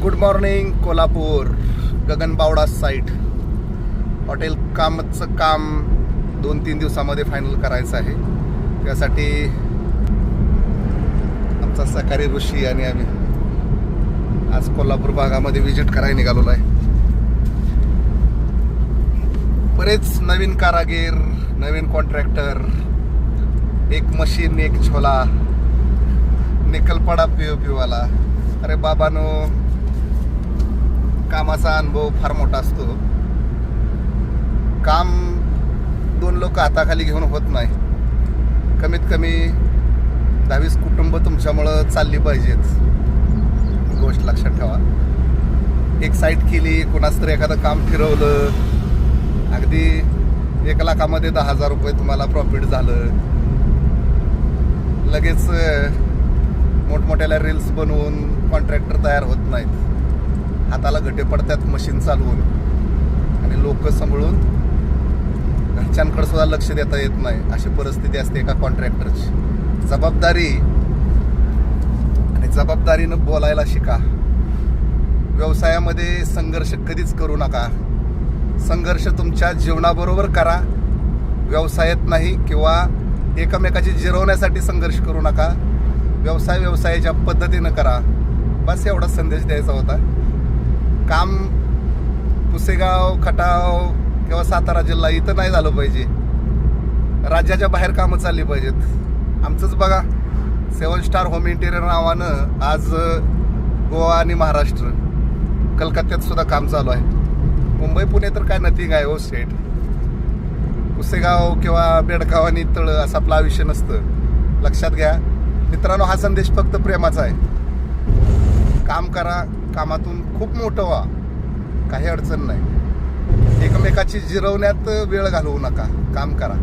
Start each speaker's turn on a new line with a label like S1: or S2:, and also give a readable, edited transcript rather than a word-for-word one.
S1: Good morning Kolhapur. Gaganbawada site hotel कामचं काम 2-3 दिवसामध्ये फायनल करायचं आहे. त्यासाठी आमचा सहकारी ऋषी आणि आम्ही आज कोल्हापूर भागामध्ये विजिट करायला निघालेलो आहे. बरेच नवीन कारागीर, नवीन कॉन्ट्रॅक्टर, एक मशीन, एक छोला, निकलपडा पीओपीवाला. अरे बाबानो, कामाचा अनुभव फार मोठा असतो. काम 2 लोक हाताखाली घेऊन होत नाही. कमीत कमी 10-20 कुटुंब तुमच्यामुळं चालली पाहिजेत. गोष्ट लक्षात ठेवा. एक साईट केली, कोणाच तरी एखादं काम फिरवलं, अगदी 1 लाखामध्ये 10,000 रुपये तुम्हाला प्रॉफिट झालं. लगेच मोठमोठ्याला रील्स बनवून कॉन्ट्रॅक्टर तयार होत नाहीत. हाताला घटे पडतात मशीन चालवून, आणि लोक सांभाळून घरच्यांकडे सुद्धा लक्ष देता येत नाही. अशी परिस्थिती असते एका कॉन्ट्रॅक्टरची. जबाबदारीनं बोलायला शिका. व्यवसायामध्ये संघर्ष कधीच करू नका. संघर्ष तुमच्या जीवनाबरोबर करा, व्यवसायात नाही. किंवा एकमेकाची जिरवण्यासाठी संघर्ष करू नका. व्यवसायाच्या पद्धतीनं करा. बस एवढा संदेश द्यायचा होता. काम पुसेगाव, खटाव किंवा सातारा जिल्हा इथं नाही झालं पाहिजे. राज्याच्या बाहेर कामं चालली पाहिजेत. आमचंच बघा, 7 स्टार होम इंटेरियर नावानं आज गोवा आणि महाराष्ट्र, कलकत्त्यात सुद्धा काम चालू आहे. मुंबई पुणे तर काय नथिंग आहे हो स्टेट. पुसेगाव किंवा बेडगाव आणि तळ असं आपलं आयुष्य नसतं. लक्षात घ्या मित्रांनो, हा संदेश फक्त प्रेमाचा आहे. काम करा, कामातून खूप मोठं व्हा, काही अडचण नाही. एकमेकाची जिरवण्यात वेळ घालवू नका. काम करा.